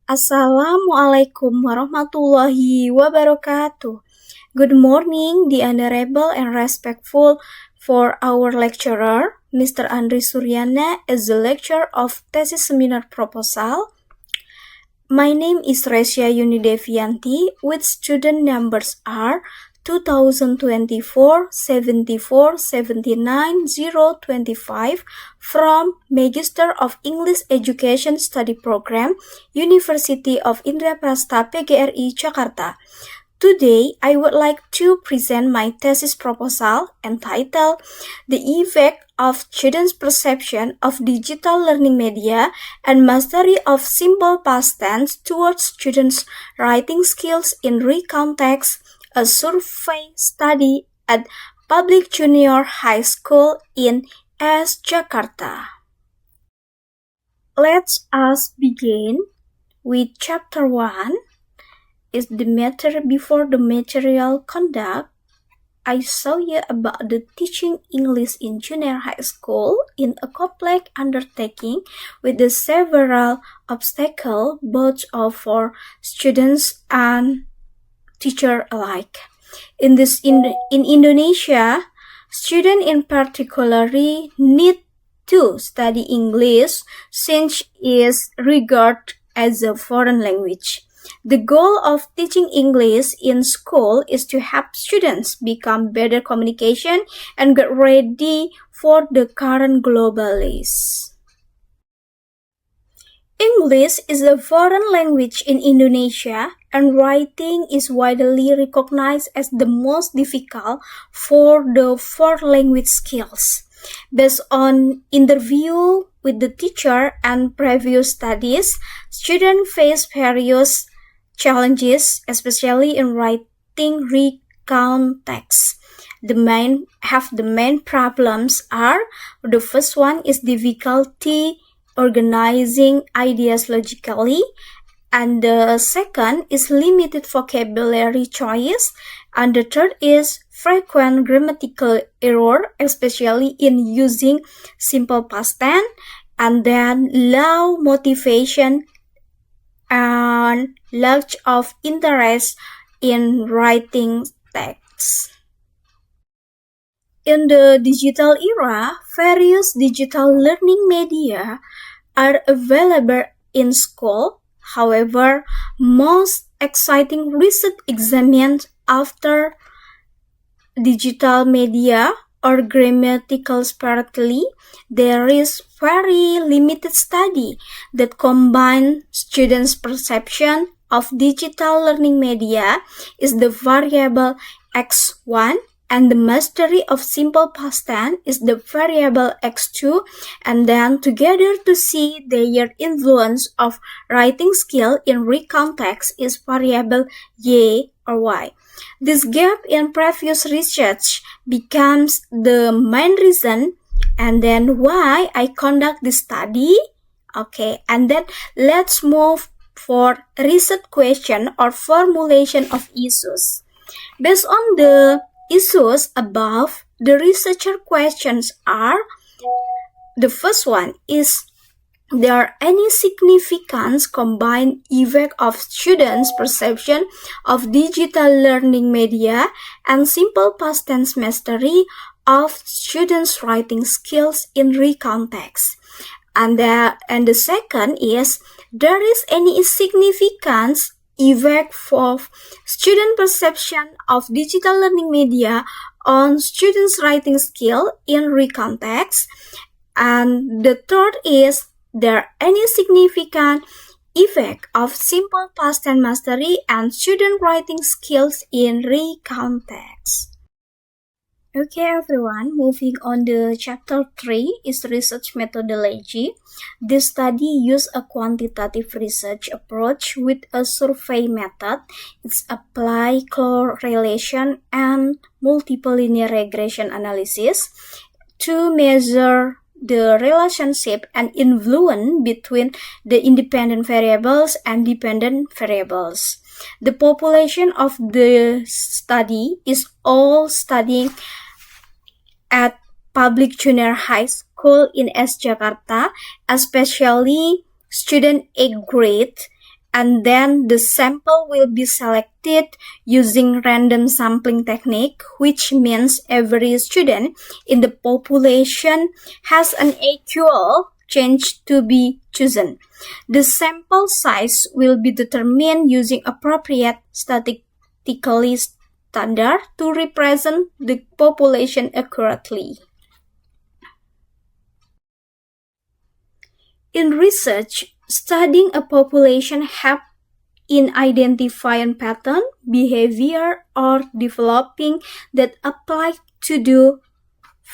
Assalamualaikum warahmatullahi wabarakatuh. Good morning, the honorable and respectful for our lecturer, Mr. Andri Suryana, as the lecturer of Thesis Seminar Proposal. My name is Resya Yunidevianti, with student numbers are 2024 74 79 025 from Magister of English Education Study Program, University of Indraprastha PGRI Jakarta. Today, I would like to present my thesis proposal entitled The Effect of Students' Perception of Digital Learning Media and Mastery of Simple Past Tense Towards Students' Writing Skills in Recontext, a survey study at Public Junior High School in S. Jakarta. Let us begin with Chapter 1. Is the matter before the material conduct. I saw you about the teaching English in junior high school in a complex undertaking with the several obstacles both for students and teacher alike. In Indonesia, students in particular need to study English since it is regarded as a foreign language. The goal of teaching English in school is to help students become better communication and get ready for the current globalities. English is a foreign language in Indonesia, and writing is widely recognized as the most difficult for the foreign language skills. Based on interview with the teacher and previous studies, students face various challenges, especially in writing recount text. The main problems are: the first one is difficulty organizing ideas logically, and the second is limited vocabulary choice, and the third is frequent grammatical error, especially in using simple past tense, and then low motivation and lack of interest in writing text. In the digital era, various digital learning media are available in school. However, most exciting research examines after digital media or grammatical separately, there is very limited study that combine students' perception of digital learning media is the variable x1 and the mastery of simple past tense is the variable x2, and then together to see their influence of writing skill in recontext is variable y or y. This gap in previous research becomes the main reason and then why I conduct this study. Okay, and then let's move for research question or formulation of issues. Based on the issues above, the researcher questions are: the first one is, there any significance combined effect of students' perception of digital learning media and simple past tense mastery of students' writing skills in recontext? And the second is, there is any significance effect of student perception of digital learning media on students' writing skill in recontext? And the third is, there any significant effect of simple past tense mastery and student writing skills in recontext? Okay, everyone, moving on to chapter 3 is research methodology. This study uses a quantitative research approach with a survey method. It's apply correlation and multiple linear regression analysis to measure the relationship and influence between the independent variables and dependent variables. The population of the study is all studying at Public Junior High School in S. Jakarta, especially student 8th grade and then the sample will be selected using random sampling technique, which means every student in the population has an equal chance to be chosen. The sample size will be determined using appropriate statistically standard to represent the population accurately. In research, studying a population helps in identifying pattern, behavior, or developing that apply to the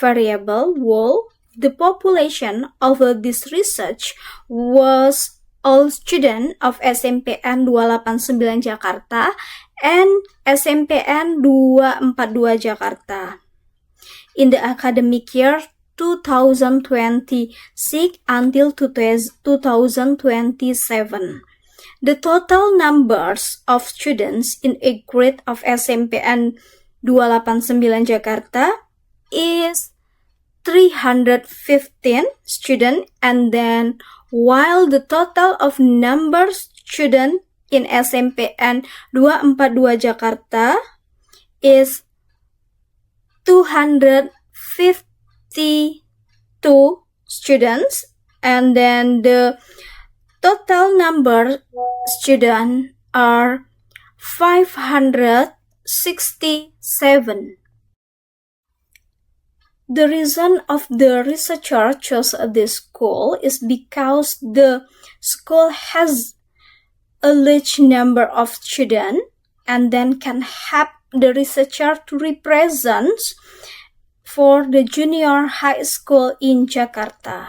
variable. Well, the population of this research was all students of SMPN 289 Jakarta and SMPN 242 Jakarta. In the academic year 2026 until 2027. The total numbers of students in a grade of SMPN 289 Jakarta is 315 students, and then while the total of numbers students in SMPN 242 Jakarta is 252 students, and then the total number students are 567. The reason of the researcher chose this school is because the school has a large number of students and then can help the researcher to represent for the junior high school in Jakarta.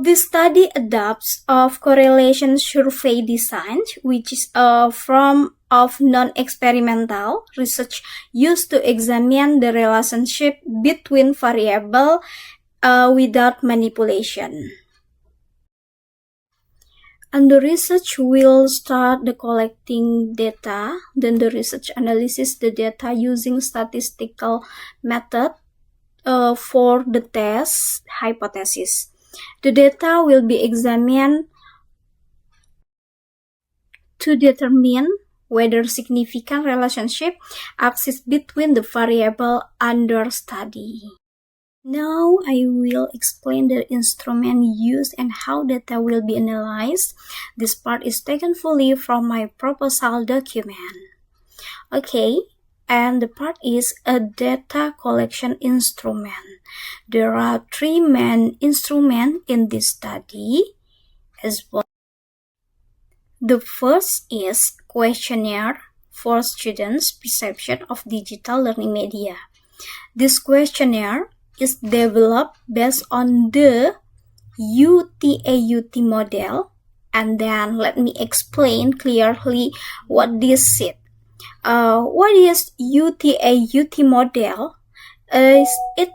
This study adopts of correlation survey design, which is a form of non-experimental research used to examine the relationship between variables without manipulation. And the research will start the collecting data, then the research analysis the data using statistical method for the test hypothesis. The data will be examined to determine whether significant relationship exists between the variable under study. Now I will explain the instrument used and how data will be analyzed. This part is taken fully from my proposal document. Okay, and the part is a data collection instrument. There are three main instruments in this study as well. The first is questionnaire for students' perception of digital learning media. This questionnaire is developed based on the UTAUT model, and then let me explain clearly what this is. What is UTAUT model? It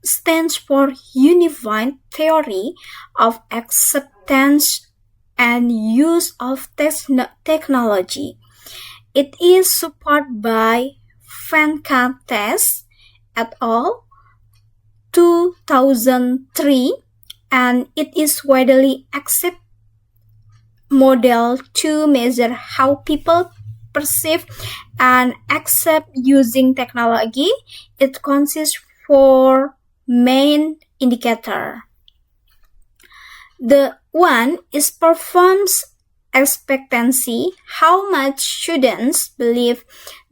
stands for Unified Theory of Acceptance and Use of Technology. It is supported by Van Test et al. 2003, and it is widely accepted model to measure how people perceive and accept using technology. It consists four main indicators. The one is performance expectancy, how much students believe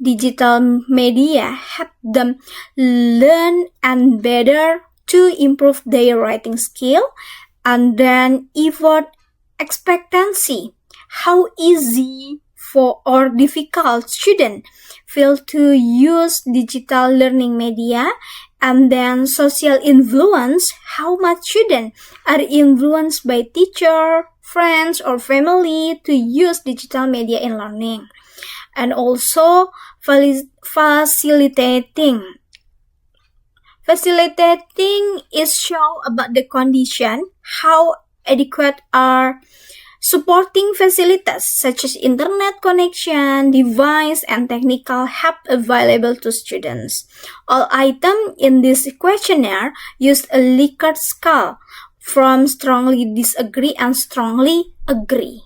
digital media help them learn and better to improve their writing skill. And then effort expectancy, how easy for or difficult students feel to use digital learning media. And then social influence, how much students are influenced by teacher, friends, or family to use digital media in learning. And also facilitating. Facilitating is show about the condition, how adequate are supporting facilities such as internet connection, device, and technical help available to students. All items in this questionnaire use a Likert scale from strongly disagree and strongly agree.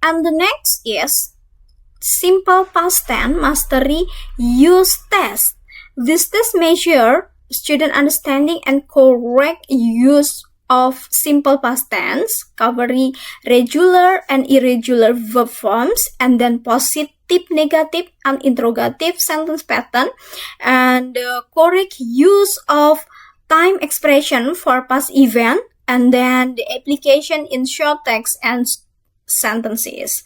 And the next is simple past tense mastery use test. This test measure student understanding and correct use of simple past tense, covering regular and irregular verb forms, and then positive, negative, and interrogative sentence pattern, and correct use of time expression for past event, and then the application in short text and sentences.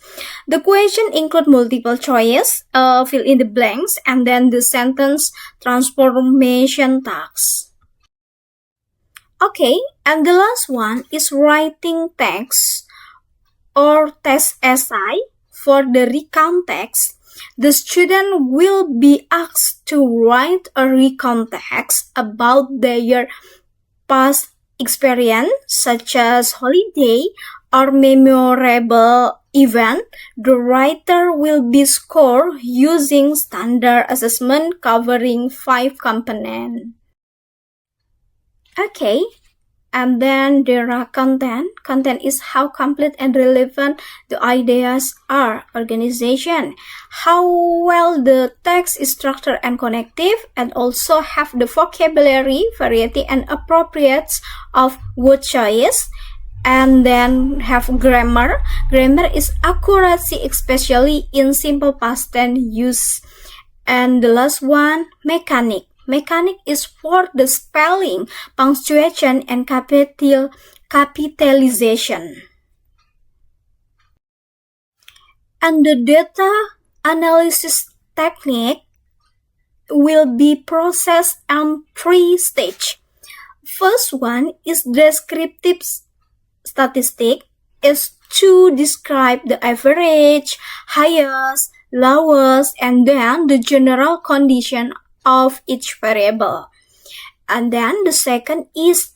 The question include multiple choice, fill in the blanks, and then the sentence transformation tasks. Okay, and the last one is writing text or test essay. For the recount text, the student will be asked to write a recount text about their past experience, such as holiday or memorable event. The writer will be scored using standard assessment covering 5 components. Okay, and then there are content. Content is how complete and relevant the ideas are. Organization, how well the text is structured and connective, and also have the vocabulary, variety, and appropriate of word choice. And then have grammar. Grammar is accuracy, especially in simple past tense use. And the last one, mechanic. Mechanic is for the spelling, punctuation, and capitalization. And the data analysis technique will be processed on 3 stages. First one is descriptive statistic, is to describe the average, highest, lowest, and then the general condition of each variable. And then the second is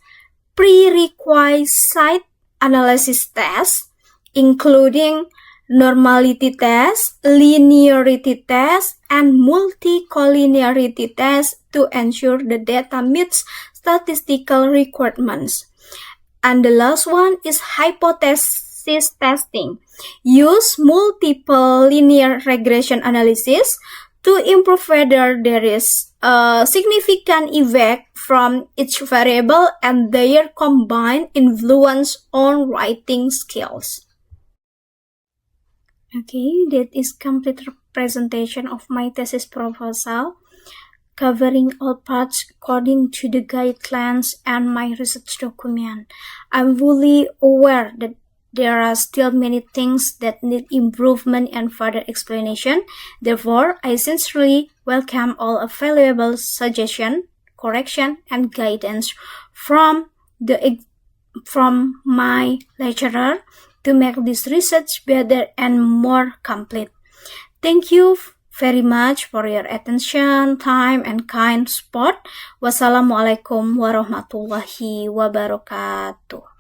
prerequisite analysis test, including normality test, linearity test, and multicollinearity test to ensure the data meets statistical requirements. And the last one is hypothesis testing. Use multiple linear regression analysis to improve whether there is a significant effect from each variable and their combined influence on writing skills. Okay, that is complete presentation of my thesis proposal, covering all parts according to the guidelines and my research document. I'm fully aware that there are still many things that need improvement and further explanation. Therefore, I sincerely welcome all available suggestions, correction, and guidance from my lecturer to make this research better and more complete. Thank you very much for your attention, time, and kind support. Wassalamualaikum warahmatullahi wabarakatuh.